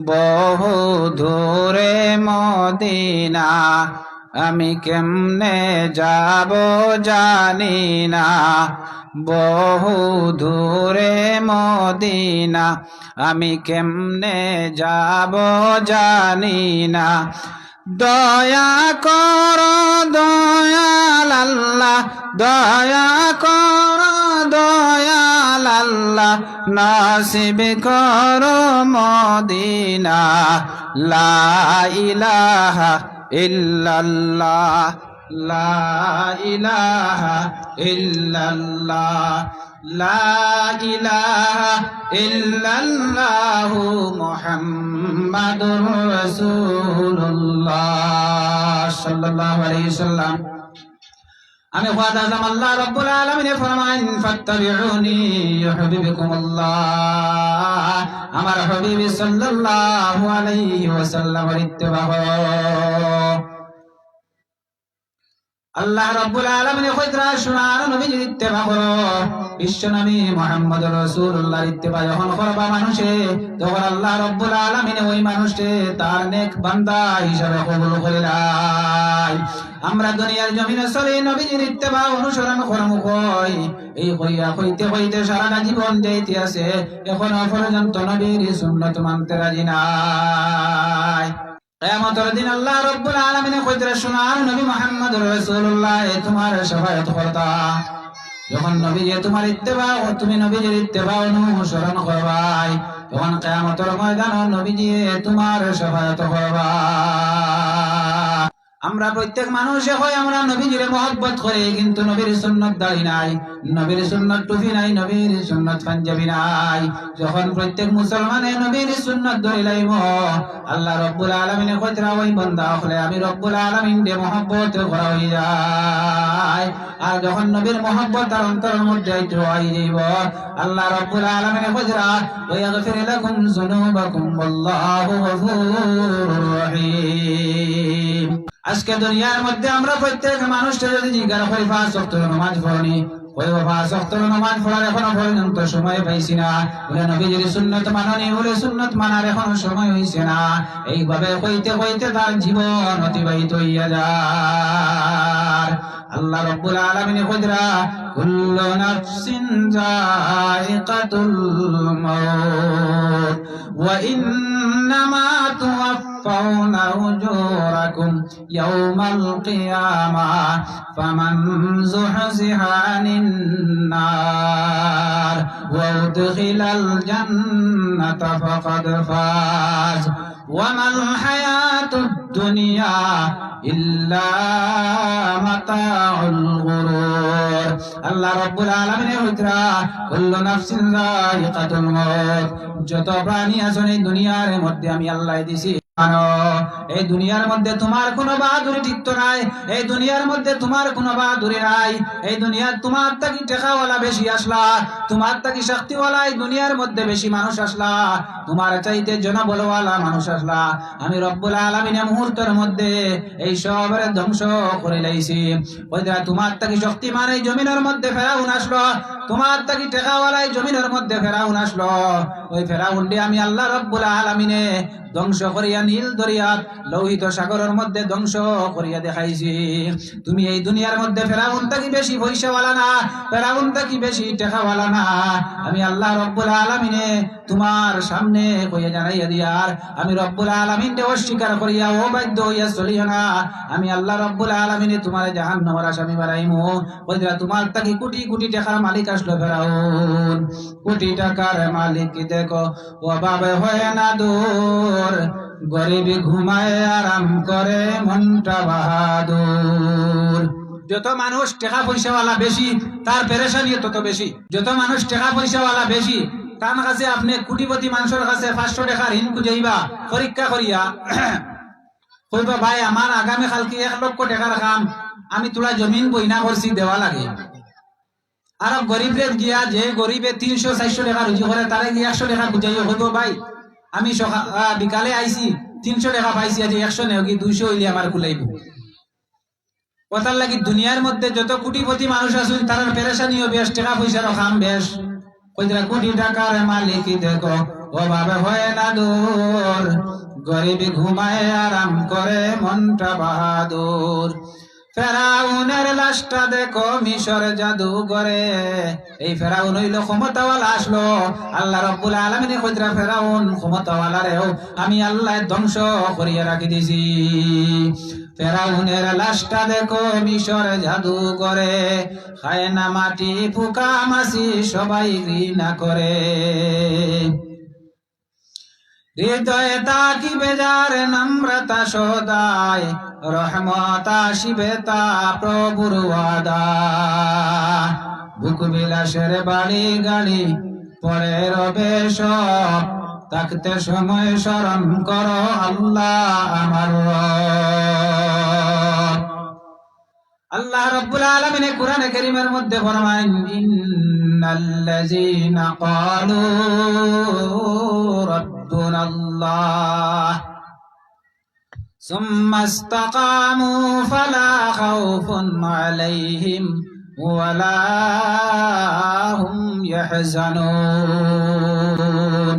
বহু দূরে মদিনা, আমি কেমনে যাব জানি না। বহু দূরে মদিনা, আমি কেমনে যাব জানি না। দয়া কর দয়াল আল্লাহ, দয়া কর দয়াল আল্লাহ, নসিব কর মদিনা। লা ইলাহা ইল্লাল্লাহ, লা ইলাহা ইল্লাল্লাহ, লা ইলাহা ইল্লাল্লাহু মুহাম্মাদুর রাসূলুল্লাহ সাল্লাল্লাহু আলাইহি ওয়াসাল্লাম। আমি খোদা আজম আল্লাহ রাব্বুল আলামিন ফরমান, ফাত্তাবিউনি ইউহিব্বুকুমুল্লাহ। আমার হাবিব সাল্লাল্লাহু আলাইহি ওয়াসাল্লামের ইত্তেবা করো। আল্লাহ রাব্বুল আলামিন কইরা শোনার নবীর ইত্তেবা করো। বিশ্ব নবী মুহাম্মদুর রাসূলুল্লাহর ইত্তেবা যখন করবা মানুষে, তখন আল্লাহ রাব্বুল আলামিন ওই মানুষকে তার নেক বান্দা হিসেবে কবুল করে নেয়। আমরা দুনিয়ার জমিনে চলে নবীর ইত্তেবা অনুসরণ করমু কই, এই কইয়া কইতে কইতে সারাটা জীবন যাইতে আছে, এখনো পর্যন্ত নবীর সুন্নাত মানতে রাজি নাই। কিয়ামতের দিন আল্লাহ রাব্বুল আলামিন কইরা শোনার নবী মুহাম্মদুর রাসূলুল্লাহ তোমার শাফায়াত করতা। যখন নবী যে তোমার ইত্তেবা ও তুমি নবীর ইত্তেবা অনুসরণ করবাই, তখন কিয়ামতের ময়দানে নবী যে তোমার শাফায়াত করবা। আমরা প্রত্যেক মানুষে হয় আমরা নবীজিরে মহব্বত করে, কিন্তু নবীর সুন্নাত দাড়ি নাই, নবীর সুন্নাত টুপি নাই, নবীর সুন্নাত পাঞ্জাবি নাই। যখন প্রত্যেক মুসলমানে নবীর সুন্নাত ধরে লাইব, আল্লাহ রব্বুল আলামিনে কইরা ওই বান্দা হলে আমি রব্বুল আলামিন দে মহব্বত করা হয়ে যায়। আর যখন নবীর মহব্বত তার অন্তরের মধ্যে আই যাইব, আল্লাহ রব্বুল আলামিনে কইরা ওয়াগফির লাকুম যুনুবাকুম ওয়াল্লাহু গফুরুর রহিম। আজকে দুনিয়ার মধ্যে আমরা প্রত্যেক মানুষটা যদি জিজ্ঞাসা করি 5 ওয়াক্ত নামাজ পড়নি, ওই 5 ওয়াক্ত নামাজ পড়ার এখনো পর্যন্ত সময় পাইছি না, বলে নবীজির সুন্নাত মাননি, বলে সুন্নাত মানার এখনো সময় হইছে না। এইভাবে কইতে কইতে তার জীবন অতিবাহিত হইয়া যায়। আল্লাহ রাব্বুল আলামিন কইরা কুল্লু নাফসিন যায়িকাতুল মাউত ওয়া ইন্নামা তুওয়াফাউনা উজুরাকুম ইয়াওমাল কিয়ামাহ ফামান যুহজিহা আনিন নার ওয়া উদখিলাল জান্নাতা ফাকাদ ফাজ ওয়া মাল হায়াতুদ দুনিয়া ইল্লা মাতাউল গুরুর। আল্লাহ রাব্বুল আলামিন কইরা কুল্লু নাফসিন যায়িকাতুল মাউত, যত প্রাণী আছে এই দুনিয়ার মধ্যে আমি আল্লাহ দিছি। এই দুনিয়ার মধ্যে তোমার কোনো বাহাদুরি টিকতো নাই, এই দুনিয়ার মধ্যে তোমার কোনো বাহাদুরি নাই। এই দুনিয়ার তোমার তাকি টেকাওয়ালা বেশি আসলা, তোমার তাকি শক্তিওয়ালা এই দুনিয়ার মধ্যে বেশি মানুষ আসলা, তোমার চাইতে জনবলওয়ালা মানুষ আসলা। আমি রব্বুল আলামিন মুহূর্তের মধ্যে এই সবের ধ্বংস করে লাইছি। ওইটা তোমার তাকি শক্তিমান এই জমিনের মধ্যে ফেরাউন আসলো, তোমার তাকি টেকাওয়ালা এই জমিনের মধ্যে ফেরাউন আসলো। ওই ফেরাউন দিয়ে আমি আল্লাহ রব্বুল আলামিনে ধ্বংস করিয়া নীল দরিয়াত লোহিত সাগরের মধ্যে ধ্বংস করিয়া দেখাইছি। তুমি এই দুনিয়ার মধ্যে ফেরাউন থাকি বেশি পয়সাওয়ালা না, ফেরাউন থাকি বেশি টাকাওয়ালা না। আমি আল্লাহ রব্বুল আলামিনে তোমার সামনে কইয়া জানাইয়া দিয়ার, আমি রব্বুল আলামিনকে অস্বীকার করিয়া ও বাধ্য হইয়া চলিও না। আমি আল্লাহ রব্বুল আলামিনে তোমার জাহান্নামের আসামি বানাইমু। কইরা তোমার থাকি কোটি কোটি টাকার মালিক আসলো ফেরাউন, কোটি টাকার মালিক দেখো অভাবে হয় না দূর, গরিবি ঘুমায় আরাম করে মনটা বাহাদুর। যত মানুষ টাকা পয়সাওয়ালা বেশি তার পেরেশানি তত বেশি, যত মানুষ টাকা পয়সাওয়ালা বেশি তার কাছে আপনি কোটিপতি মানুষের কাছে 500 টাকার ঋণ খুঁজাইবা পরীক্ষা করিয়া কইবা ভাই আমার আগামী কালকে 1 লক্ষ টাকার কাম, আমি তোলা জমিন বইনা করছি দেওয়া লাগে। আর গরিবরে গিয়া যে গরিবে 300-400 টাকা রুজি করে তারে গিয়ে 100 টাকা খুঁজাইয়া কইব ভাই আমি বিকালে আইছি 300 টাকা পাইছি, আজ 100 নেও কি 200 হইলে আমার কুলাইব। কথার লাগি দুনিয়ার মধ্যে যত কোটিপতি মানুষ আছেন তার পেরেশানিও বেশ, টাকা পয়সার খাম বেশ। কইরা কোটি টাকার মালিক দেখো অভাবে হয় না দূর, গরিবি ঘুমায় আরাম করে মনটা বাহাদুর। ফেরাউনের লাশটা দেখো মিশর জাদু করে, এই ফেরাউন হইল ক্ষমতাওয়ালা আসলো, আল্লাহ রাব্বুল আলামিন কইরা ফেরাউন ক্ষমতাওয়ালারেও আমি আল্লাহ ধ্বংস করিয়া রাখি দিছি। ফেরাউনের লাশটা দেখো মিশর জাদু করে, খায় না মাটি পোকা মাছি সবাই ঘৃণা করে। হৃদয়ে তাকি বেজার নম্রতা সদায়, রহমত আসিবে তা প্রভুর ওয়াদা। বুক বিলাসের বাড়ি গাড়ি পরে রবে সব, থাকতে সময় স্মরণ করো আল্লাহ আমার রব। আল্লাহ রাব্বুল আলামিন কোরআনে কারীমের মধ্যে ফরমায়েন, ইন্নাল্লাযীনা ক্বালু রাব্বুনাল্লাহ সুম্মা ইসতাকামু ফালা খাউফুন আলাইহিম ওয়ালা হুম ইয়াহজানুন।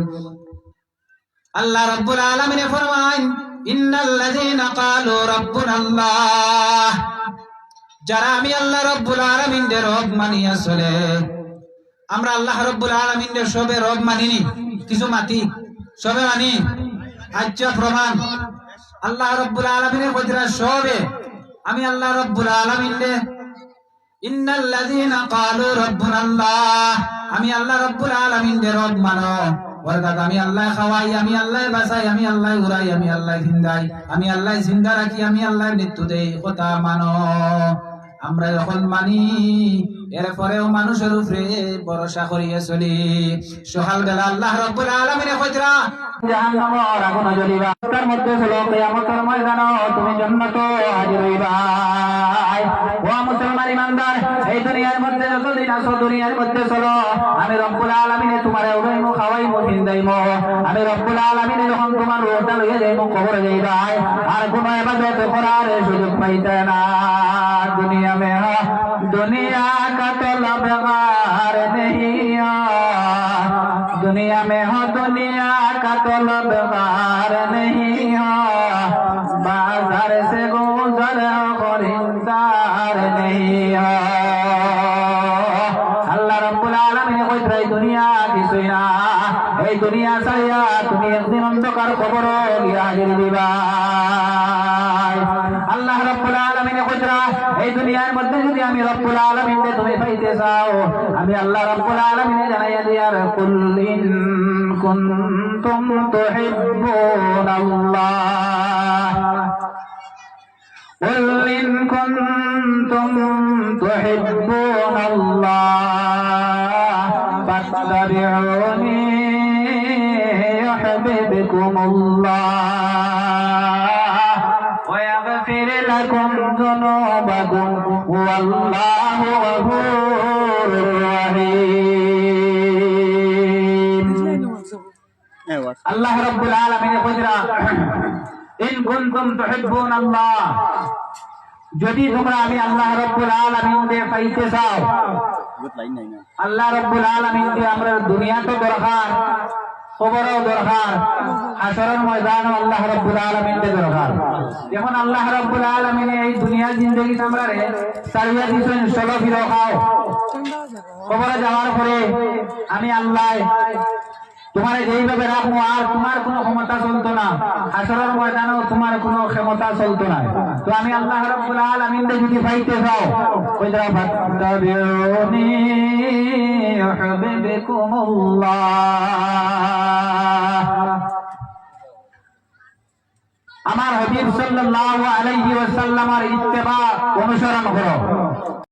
আল্লাহ রাব্বুল আলামিন ফরমায়েন, ইন্নাল্লাযীনা ক্বালু রাব্বুনাল্লাহ, যারা আমি আল্লাহ রাব্বুল আলামিনের রব মানিয়া চলে। আমরা আল্লাহ রাব্বুল আলামিনের সবে রব মানিনি, কিছু মাতি সবে মানি। আচ্ছা প্রমাণ, আল্লাহ রাব্বুল আলামিনের কইরা সবে আমি আল্লাহ রাব্বুল আলামিনের, ইন্নাল্লাযীনা ক্বালু রাব্বুনাল্লাহ, আমি আল্লাহ রাব্বুল আলামিনের রব মানো। অর্থাৎ আমি আল্লাহ খাওয়াই, আমি আল্লাহ বাঁচাই, আমি আল্লাহ উড়াই, আমি আল্লাহ জিন্দাই, আমি আল্লাহ জিন্দা রাখি, আমি আল্লাহ মৃত্যু দেই, কথা মানো। আমরা যখন মানি এরপরেও মানুষের উপরে ভরসা করিয়া চলি। সকালবেলা আল্লাহ রাব্বুল আলামিনের কইরা জাহান্নামের আগুন জ্বলিবা, তার মধ্যে চলো কিয়ামতের ময়দানে তুমি জান্নাত হাজির হইবা। ও মুসলমান ইমানদার, এই দুনিয়ার মধ্যে যতদিন আছো দুনিয়ার মধ্যে চলো, আমি রব্বুল আলামিনে তোমারে উড়াইমু, খাওয়াইমু, জিন্দাইমু। আমি রব্বুল আলামিনে যখন তোমার রূহটা লইয়া যাইমু কবরে যাইবা, আর কোনো ইবাদত করার সুযোগ পাইতে না। दुनिया में हो दुनिया का तलब गार नहीं, दुनिया में हो दुनिया का तलब गार नहीं, बाजार से गुजर खरीदार नहीं। अल्लाह रब्बुल आलमीन কইরা এই দুনিয়া কিছুই না, এই দুনিয়া ছাড়িয়া তুমি একদিন অন্ধকার কবর গিয়া হাজির দিবা। আল্লাহ রাব্বুল আলামিন কইরা এই দুনিয়ার মধ্যে যদি আমি রব্বুল আলামিনকে তুমি পাইতে চাও, আমি আল্লাহ রাব্বুল আলামিন জানাইয়া দিয়ার, কুল ইন কুনতুম তুহিব্বুনাল্লাহ, কুল ইন কুনতুম তুহিব্বুনাল্লাহ ফাত্তাবিউনি ইউহিব্বুকুমুল্লাহ ويغفر لكم ذنوبكم والله غفور رحيم। الله رب العالمين قدرا إن كنتم تحبون الله, যদি তোমরা আমি আল্লাহ রব্বুল আলামিনকে পাইতে চাও। আল্লাহ রব্বুল আলামিনকে আমরা দুনিয়া তো দরকার, কবরও দরকার, হাসরের ময়দানও আল্লাহ রব্বুল আলামিনকে দরকার। যখন আল্লাহ রব্বুল আলামিন এই দুনিয়ার জিন্দেগি আমরা সারিয়া দিয়েছেন, চলো ফিরো খাও, কবরে যাওয়ার পরে আমি আল্লাহ তোমার যেইভাবে রাখবো, আর তোমার কোনো ক্ষমতা চলতো না, হাসরের ময়দানেও তোমার কোনো ক্ষমতা চলতো না। তো আমি আল্লাহ রাব্বুল আলামিনকে যদি পাইতে চাও, কইরা ফাত্তাবিউনি ইউহিব্বুকুমুল্লাহ, আমার হাবিব সাল্লাল্লাহু আলাইহি ওয়াসাল্লামের ইত্তেবা অনুসরণ করো।